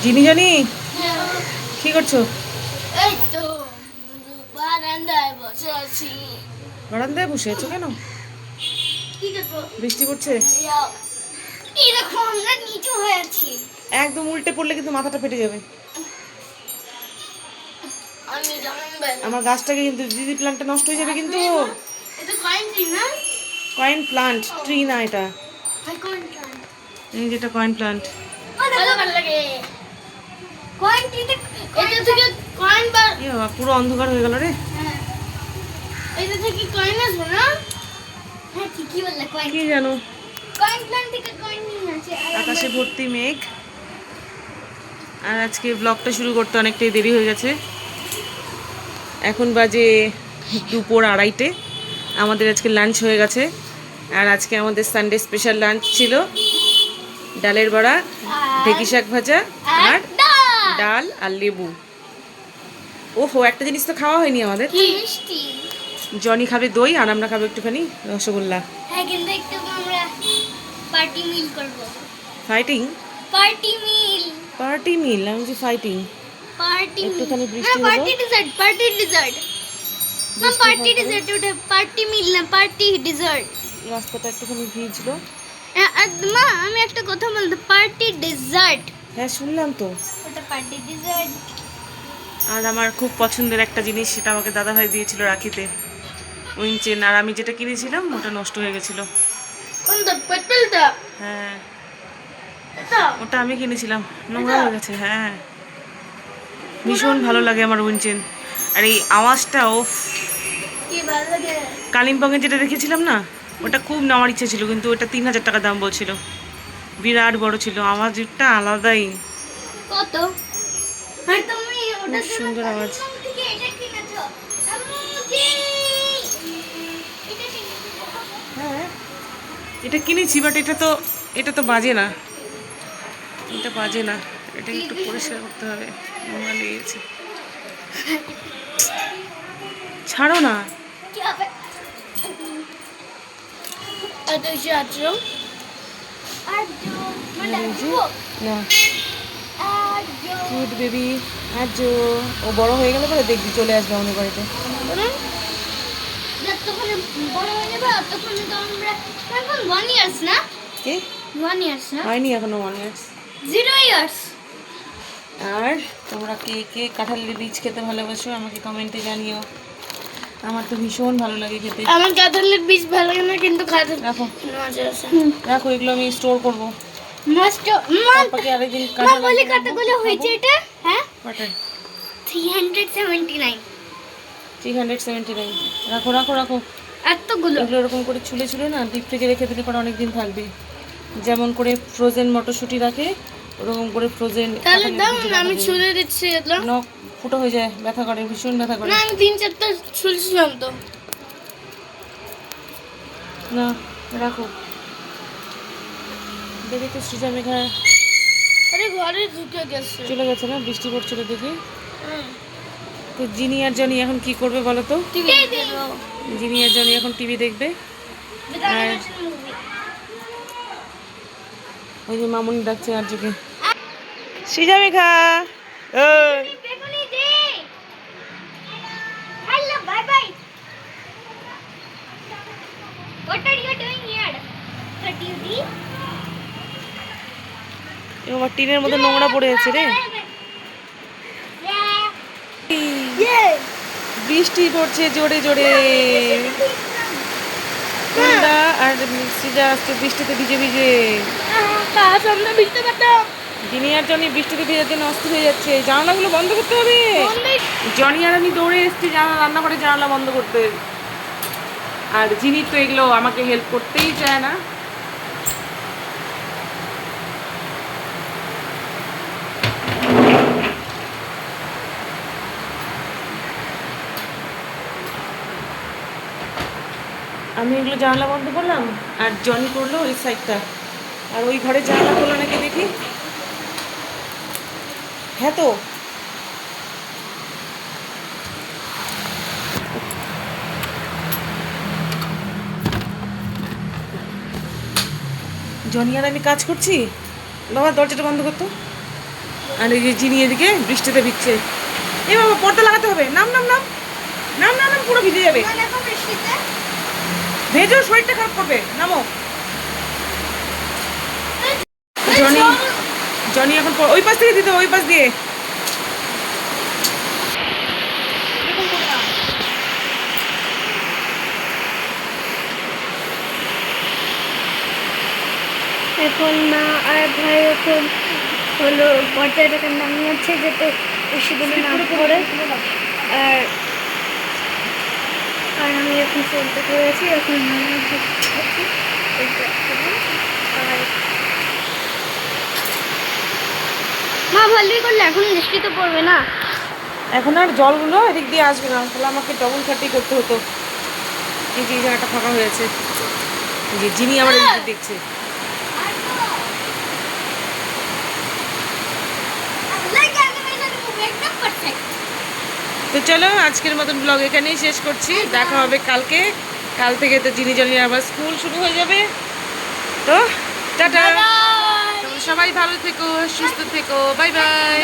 জিনি জানি কি করছো? এই তো বারান্দায় বসে আছি। বারান্দায় বসে আছো কেন? কি করবো? বৃষ্টি পড়ছে। এই দেখো আমরা নিচু হয়ে আছি। একদম উল্টে পড়লে কিন্তু মাথাটা ফেটে যাবে। আমি জানবে না। আমার গাছটাকে কিন্তু দিদি প্ল্যান্টটা নষ্ট হয়ে যাবে কিন্তু। এটা কয়েন ট্রি না? কয়েন প্লান্ট ট্রি না এটা। Coin plant. এই যেটা কয়েন প্লান্ট। ভালো লাগে। কয়েন ট্রিতে এটা থেকে কয়েন বা এ বাবা পুরো অন্ধকার হয়ে গেল রে। হ্যাঁ। এটা থেকে কয়েন আসবে না? হ্যাঁ ঠিকই বললে কয়েন। কি জানো, কয়েন প্লান্ট থেকে কয়েন নিয়ে আছে। আকাশে ভর্তি মেঘ। আর আজকে ব্লগটা শুরু করতে অনেকটাই দেরি হয়ে গেছে। এখন বাজে দুপুর 2:30। আমাদের আজকে লাঞ্চ হয়ে গেছে। আর আজকে আমাদের সানডে স্পেশাল লাঞ্চ ছিল ডালের বড়া, ঢেঁকি শাক ভাজা আর ডাল আর লেবু। ওহো, একটা জিনিস তো খাওয়া হয়নি আমাদের। কি মিষ্টি। জনি খাবে দই আর আমরা খাবো একটুখানি রসগোল্লা। হ্যাঁ কিন্তু একটু আমরা পার্টি মিল করব। Fighting? Party meal. Party meal? আমি যে ফাইটিং। পার্টি একটুখানি মিল। বৃষ্টি হলো। Party dessert, party dessert. না পার্টি ডিজার্ট ওটা পার্টি মিল না পার্টি ডিজার্ট। রাস্তাটা একটুখানি ভিজলো। মা আমি একটা কথা বলতে পার্টি ডিজার্ট। হ্যাঁ শুনলাম তো। ওটা পার্টি ডিজার্ট। আর আমার খুব পছন্দের একটা জিনিস, সেটা আমাকে দাদাভাই দিয়েছিল রাখিতে, উইন চেন। আর আমি যেটা কিনেছিলাম ওটা নষ্ট হয়ে গেছিলো। কোনটা পেট্রোলটা? হ্যাঁ এটা ওটা আমি কিনেছিলাম, নোংরা হয়ে গেছে। হ্যাঁ ভীষণ ভালো লাগে আমার উইন চেন। আর এই আওয়াজটা, ও কি ভালো লাগে। কালিম্পংয়ে যেটা দেখেছিলাম না, ওটা খুব নেওয়ার ইচ্ছে ছিল, কিন্তু ওটা 3000 টাকা দাম বলছিল। বিরাট বড় ছিল, আওয়াজটা আলাদাই। কত? আর তুমি ওটা খুব সুন্দর আওয়াজ। থেকে এটা কিনেছো? আম্মুজি এটা কিনেছো? হ্যাঁ এটা কিনেছি, বাট এটা তো বাজে না, এটা বাজে না। এটা একটু পরিষ্কার করতে হবে, নোংরা লেগেছে। ছাড়ো না। কি হবে? এত এসে আছো? আজো মানে আর এই যে, দেখো না আজো কিউট বেবি। আজ ও বড় হয়ে গেলে পরে দেখবি চলে আসবে আমাদের বাড়িতে। যতক্ষণ বড় হয়ে যাবে ততক্ষণ তো আমরা এখন 1 ইয়ার্স না কে 1 ইয়ার্স না হয়নি এখনো 1 ইয়ার্স। 0 ইয়ার্স। আর তোমরা কে কে কাঁঠালের বীজ খেতে ভালোবাসো আমাকে কমেন্টে জানিও। আমার তো ভীষণ ভালো লাগে খেতে। আমার কাঁঠালের বীজ ভালো লাগে না কিন্তু কাঁঠাল রাখো মজা আছে। রাখো, এগুলো আমি স্টোর করবো। মস্ত পাপাকে আরেকদিন মা কাঁঠাল বলে আনতে বলবো। কতগুলো হয়েছে এটা? হ্যাঁ কটায়? 379 379। রাখো রাখো রাখো। এতগুলো। এগুলো এরকম করে ছুলে ছুলে না ডিপ ফ্রিজে রেখে দিলে পরে অনেক দিন থাকবে। যেমন করে ফ্রোজেন মটরশুঁটি রাখে ওরকম করে ফ্রোজেন। তাহলে দাও না আমি ছুলে দিচ্ছি এগুলো। নখ ফুটো হয়ে যায়, ব্যথা করে, ভীষণ ব্যথা করে। না আমি 3-4টা ছুলছিলাম তো। না রাখো। দেখি তো সৃজা মেঘা আরে ঘরে ঢুকে গেছে। চলে গেছে না, বৃষ্টি পড়ছিল দেখি। হুম। তো জিনি আর জনি এখন কি করবে বলো তো? টিভি দেখো। জিনি আর জনি এখন টিভি দেখবে। আর ওই যে মামুনি ডাকছে আর যুগে সৃজা মেঘা। বেগুনি দে। Hello bye bye. What are you doing here? What do you do? আমার টিনের মধ্যে নোংরা পড়ে আছে রে। বৃষ্টি পড়ছে জোরে জোরে। ঠান্ডা আর সৃজা আসছে বৃষ্টিতে ভিজে ভিজে। কাজ আমরা ভিজতে পারতাম। জিনি আর জনি বৃষ্টিতে ভেজার জন্য অস্থির হয়ে যাচ্ছে। জানালাগুলো বন্ধ করতে হবে। জনি আর আমি দৌড়ে এসেছি রান্নাঘরে জানালা বন্ধ করতে। আর জিনি তো এগুলো আমাকে হেল্প করতেই চায় না। আমি এগুলো জানালা বন্ধ করলাম আর জনি করলো ওই সাইডটা। আর ওই ঘরে জানালা করলো নাকি দেখি। হ্যাঁ তো জনি আর আমি কাজ করছি। বাবা দরজাটা বন্ধ করতো। আর এই যে চিনি এদিকে বৃষ্টিতে ভিজছে। এ বাবা পর্দা লাগাতে হবে, নাম নাম নাম নাম নাম নাম, পুরো ভিজে যাবে। দেখো বৃষ্টিতে ভেজো, শরীরটা খারাপ করবে, নামো। জনি জনি এখন ওই পাশ থেকে দিতে হবে, ওই পাশ দিয়ে। এখন মা আর ভাই এখন হলো পর্দাটাকে নামিয়েছে যাতে বেশি দিনে না পড়ে। আর আর আমি এখন ফোনটা করেছি, এখন আর মা ভালোই করলে, এখন বৃষ্টি তো পড়বে না। এখন আর জলগুলো এদিক দিয়ে আসবে না, তাহলে আমাকে ডবল খাটি করতে হতো। এই যে এই জায়গাটা ফাঁকা হয়েছে, এই যে যিনি আমার এদিকে দেখছে। তো চলো আজকের মতন ব্লগ এখানেই শেষ করছি, দেখা হবে কালকে। কাল থেকে তো জিনি জনির আবার স্কুল শুরু হয়ে যাবে। তো টাটা, তোমরা সবাই ভালো থেকো, সুস্থ থেকো, বাই বাই।